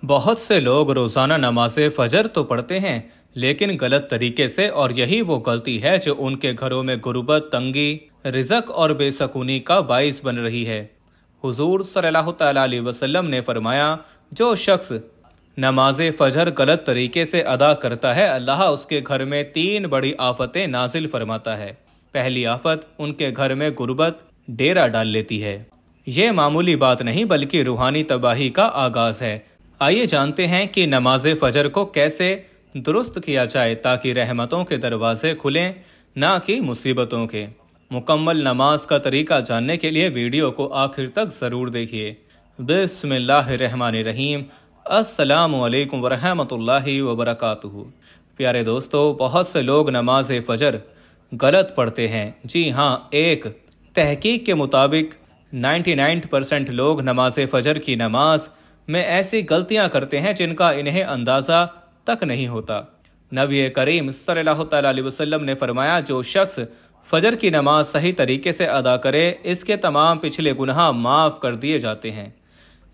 بہت سے لوگ روزانہ نماز فجر تو پڑھتے ہیں لیکن غلط طریقے سے، اور یہی وہ غلطی ہے جو ان کے گھروں میں غربت، تنگی، رزق اور بے سکونی کا باعث بن رہی ہے۔ حضور صلی اللہ تعالیٰ علیہ وسلم نے فرمایا، جو شخص نماز فجر غلط طریقے سے ادا کرتا ہے، اللہ اس کے گھر میں 3 بڑی آفتیں نازل فرماتا ہے۔ پہلی آفت ان کے گھر میں غربت ڈیرا ڈال لیتی ہے۔ یہ معمولی بات نہیں بلکہ روحانی تباہی کا آغاز ہے۔ آئیے جانتے ہیں کہ نماز فجر کو کیسے درست کیا جائے تاکہ رحمتوں کے دروازے کھلیں، نہ کہ مصیبتوں کے۔ مکمل نماز کا طریقہ جاننے کے لیے ویڈیو کو آخر تک ضرور دیکھیے۔ بسم اللہ الرحمن الرحیم۔ السلام علیکم ورحمۃ اللہ وبرکاتہ۔ پیارے دوستو، بہت سے لوگ نماز فجر غلط پڑھتے ہیں۔ جی ہاں، ایک تحقیق کے مطابق 99% لوگ نماز فجر کی نماز میں ایسی غلطیاں کرتے ہیں جن کا انہیں اندازہ تک نہیں ہوتا۔ نبی کریم صلی اللہ تعالیٰ علیہ وسلم نے فرمایا، جو شخص فجر کی نماز صحیح طریقے سے ادا کرے، اس کے تمام پچھلے گناہ معاف کر دیے جاتے ہیں۔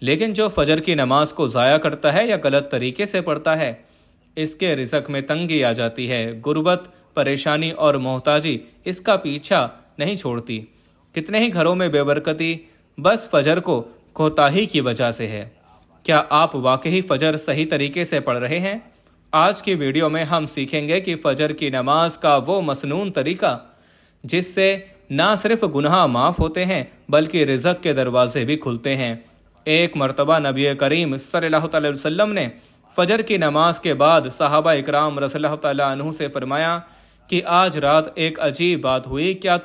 لیکن جو فجر کی نماز کو ضائع کرتا ہے یا غلط طریقے سے پڑھتا ہے، اس کے رزق میں تنگی آ جاتی ہے۔ غربت، پریشانی اور محتاجی اس کا پیچھا نہیں چھوڑتی۔ کتنے ہی گھروں میں بے برکتی بس فجر کو کوتاہی کی وجہ سے ہے۔ کیا آپ واقعی فجر صحیح طریقے سے پڑھ رہے ہیں؟ آج کی ویڈیو میں ہم سیکھیں گے کہ فجر کی نماز کا وہ مسنون طریقہ جس سے نہ صرف گناہ معاف ہوتے ہیں بلکہ رزق کے دروازے بھی کھلتے ہیں۔ ایک مرتبہ نبی کریم صلی اللہ تعالی وسلم نے فجر کی نماز کے بعد صحابہ اکرام رضی اللہ تعالیٰ عنہ سے فرمایا کہ آج رات ایک عجیب بات ہوئی، کیا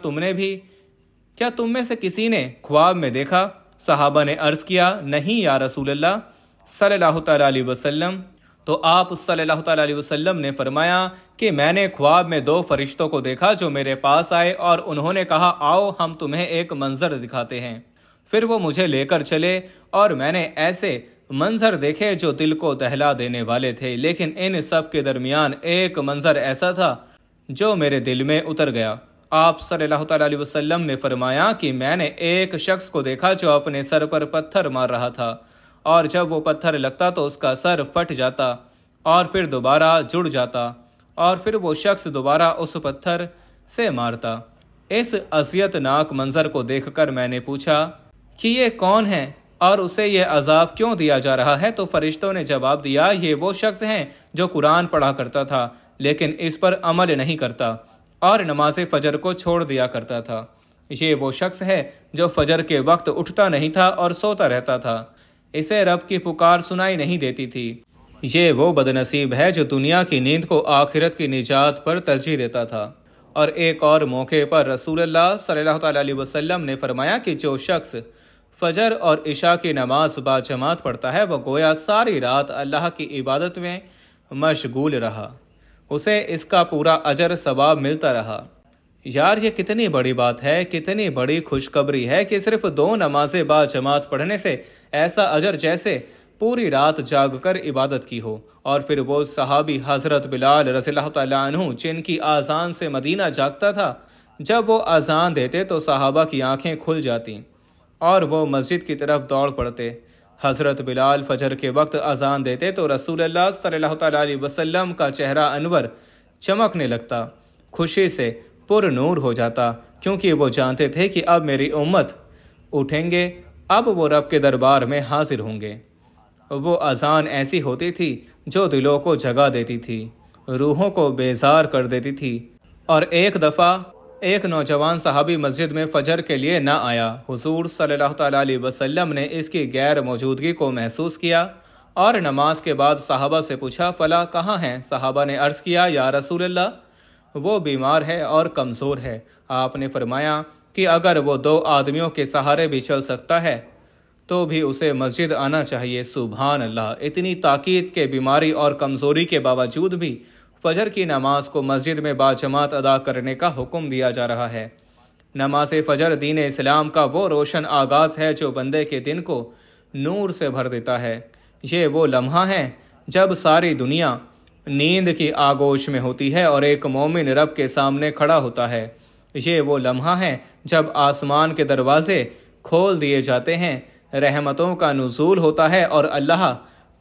تم میں سے کسی نے خواب میں دیکھا؟ صحابہ نے عرض کیا، نہیں یا رسول اللہ صلی اللہ تعالیٰ علیہ وسلم۔ تو آپ صلی اللہ تعالیٰ علیہ وسلم نے فرمایا کہ میں نے خواب میں 2 فرشتوں کو دیکھا جو میرے پاس آئے اور انہوں نے کہا، آؤ ہم تمہیں ایک منظر دکھاتے ہیں۔ پھر وہ مجھے لے کر چلے اور میں نے ایسے منظر دیکھے جو دل کو دہلا دینے والے تھے، لیکن ان سب کے درمیان ایک منظر ایسا تھا جو میرے دل میں اتر گیا۔ آپ صلی اللہ تعالیٰ علیہ وسلم نے فرمایا کہ میں نے ایک شخص کو دیکھا جو اپنے سر پر پتھر مار رہا تھا، اور جب وہ پتھر لگتا تو اس کا سر پھٹ جاتا اور پھر دوبارہ جڑ جاتا، اور پھر وہ شخص دوبارہ اس پتھر سے مارتا۔ اس اذیت ناک منظر کو دیکھ کر میں نے پوچھا کہ یہ کون ہے اور اسے یہ عذاب کیوں دیا جا رہا ہے؟ تو فرشتوں نے جواب دیا، یہ وہ شخص ہیں جو قرآن پڑھا کرتا تھا لیکن اس پر عمل نہیں کرتا اور نماز فجر کو چھوڑ دیا کرتا تھا۔ یہ وہ شخص ہے جو فجر کے وقت اٹھتا نہیں تھا اور سوتا رہتا تھا، اسے رب کی پکار سنائی نہیں دیتی تھی۔ یہ وہ بدنصیب ہے جو دنیا کی نیند کو آخرت کی نجات پر ترجیح دیتا تھا۔ اور ایک اور موقع پر رسول اللہ صلی اللہ تعالیٰ علیہ وسلم نے فرمایا کہ جو شخص فجر اور عشاء کی نماز باجماعت پڑھتا ہے، وہ گویا ساری رات اللہ کی عبادت میں مشغول رہا، اسے اس کا پورا اجر ثواب ملتا رہا۔ یار، یہ کتنی بڑی بات ہے، کتنی بڑی خوشخبری ہے کہ صرف 2 نمازیں باجماعت پڑھنے سے ایسا اجر جیسے پوری رات جاگ کر عبادت کی ہو۔ اور پھر وہ صحابی حضرت بلال رضی اللہ تعالیٰ عنہ جن کی اذان سے مدینہ جاگتا تھا، جب وہ اذان دیتے تو صحابہ کی آنکھیں کھل جاتی اور وہ مسجد کی طرف دوڑ پڑتے۔ حضرت بلال فجر کے وقت اذان دیتے تو رسول اللہ صلی اللہ تعالیٰ علیہ وسلم کا چہرہ انور چمکنے لگتا، خوشی سے پر نور ہو جاتا، کیونکہ وہ جانتے تھے کہ اب میری امت اٹھیں گے، اب وہ رب کے دربار میں حاضر ہوں گے۔ وہ اذان ایسی ہوتی تھی جو دلوں کو جگا دیتی تھی، روحوں کو بیزار کر دیتی تھی۔ اور ایک دفعہ ایک نوجوان صحابی مسجد میں فجر کے لیے نہ آیا۔ حضور صلی اللہ تعالیٰ علیہ وسلم نے اس کی غیر موجودگی کو محسوس کیا اور نماز کے بعد صحابہ سے پوچھا، فلاں کہاں ہیں؟ صحابہ نے عرض کیا، یا رسول اللہ، وہ بیمار ہے اور کمزور ہے۔ آپ نے فرمایا کہ اگر وہ 2 آدمیوں کے سہارے بھی چل سکتا ہے تو بھی اسے مسجد آنا چاہیے۔ سبحان اللہ! اتنی تاکید کے بیماری اور کمزوری کے باوجود بھی فجر کی نماز کو مسجد میں باجماعت ادا کرنے کا حکم دیا جا رہا ہے۔ نماز فجر دین اسلام کا وہ روشن آغاز ہے جو بندے کے دن کو نور سے بھر دیتا ہے۔ یہ وہ لمحہ ہے جب ساری دنیا نیند کی آغوش میں ہوتی ہے اور ایک مومن رب کے سامنے کھڑا ہوتا ہے۔ یہ وہ لمحہ ہے جب آسمان کے دروازے کھول دیے جاتے ہیں، رحمتوں کا نزول ہوتا ہے اور اللہ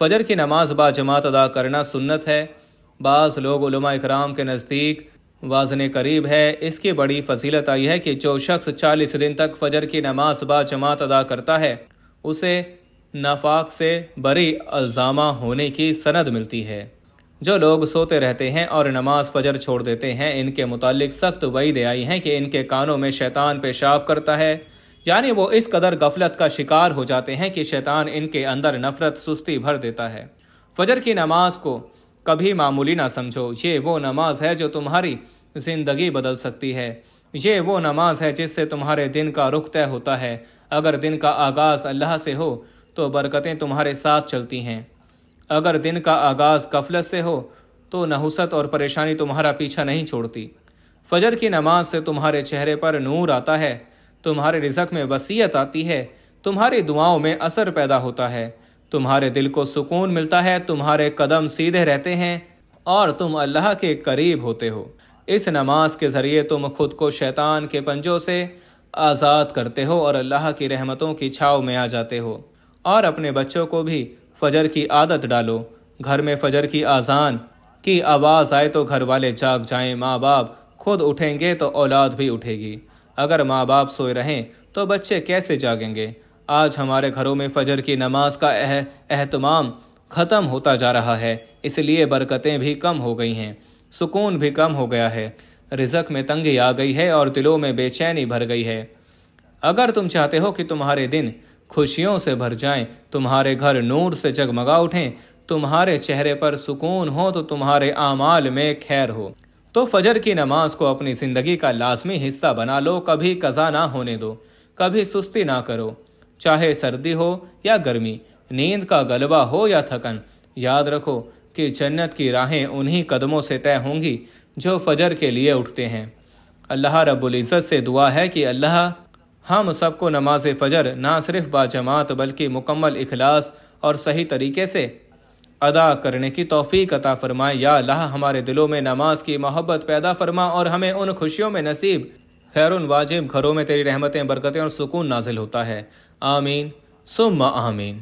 فجر کی نماز باجماعت ادا کرنا سنت ہے۔ بعض لوگ علماء اکرام کے نزدیک وازن قریب ہے۔ اس کی بڑی فضیلت آئی ہے کہ جو شخص 40 دن تک فجر کی نماز باجماعت ادا کرتا ہے اسے نفاق سے بری الزامہ ہونے کی سند ملتی ہے۔ جو لوگ سوتے رہتے ہیں اور نماز فجر چھوڑ دیتے ہیں ان کے متعلق سخت وعیدیں آئی ہیں کہ ان کے کانوں میں شیطان پیشاب کرتا ہے، یعنی وہ اس قدر غفلت کا شکار ہو جاتے ہیں کہ شیطان ان کے اندر نفرت سستی بھر دیتا ہے۔ فجر کی نماز کو کبھی معمولی نہ سمجھو، یہ وہ نماز ہے جو تمہاری زندگی بدل سکتی ہے۔ یہ وہ نماز ہے جس سے تمہارے دن کا رخ طے ہوتا ہے۔ اگر دن کا آغاز اللہ سے ہو تو برکتیں تمہارے ساتھ چلتی ہیں، اگر دن کا آغاز غفلت سے ہو تو نحوست اور پریشانی تمہارا پیچھا نہیں چھوڑتی۔ فجر کی نماز سے تمہارے چہرے پر نور آتا ہے، تمہارے رزق میں وسعت آتی ہے، تمہاری دعاؤں میں اثر پیدا ہوتا ہے، تمہارے دل کو سکون ملتا ہے، تمہارے قدم سیدھے رہتے ہیں اور تم اللہ کے قریب ہوتے ہو۔ اس نماز کے ذریعے تم خود کو شیطان کے پنجوں سے آزاد کرتے ہو اور اللہ کی رحمتوں کی چھاؤں میں آ جاتے ہو۔ اور اپنے بچوں کو بھی فجر کی عادت ڈالو۔ گھر میں فجر کی اذان کی آواز آئے تو گھر والے جاگ جائیں، ماں باپ خود اٹھیں گے تو اولاد بھی اٹھے گی۔ اگر ماں باپ سوئے رہیں تو بچے کیسے جاگیں گے؟ آج ہمارے گھروں میں فجر کی نماز کا اہتمام ختم ہوتا جا رہا ہے، اس لیے برکتیں بھی کم ہو گئی ہیں، سکون بھی کم ہو گیا ہے، رزق میں تنگی آ گئی ہے اور دلوں میں بے چینی بھر گئی ہے۔ اگر تم چاہتے ہو کہ تمہارے دن خوشیوں سے بھر جائیں، تمہارے گھر نور سے جگمگا اٹھیں، تمہارے چہرے پر سکون ہو تو تمہارے اعمال میں خیر ہو، تو فجر کی نماز کو اپنی زندگی کا لازمی حصہ بنا لو۔ کبھی قضا نہ ہونے دو، کبھی سستی نہ کرو، چاہے سردی ہو یا گرمی، نیند کا غلبہ ہو یا تھکن۔ یاد رکھو کہ جنت کی راہیں انہی قدموں سے طے ہوں گی جو فجر کے لیے اٹھتے ہیں۔ اللہ رب العزت سے دعا ہے کہ اللہ ہم سب کو نماز فجر نہ صرف باجماعت بلکہ مکمل اخلاص اور صحیح طریقے سے ادا کرنے کی توفیق عطا فرمائے۔ یا اللہ ہمارے دلوں میں نماز کی محبت پیدا فرما اور ہمیں ان خوشیوں میں نصیب۔ خیر واجب گھروں میں تیری رحمتیں، برکتیں اور سکون نازل ہوتا ہے۔ آمین ثم آمین۔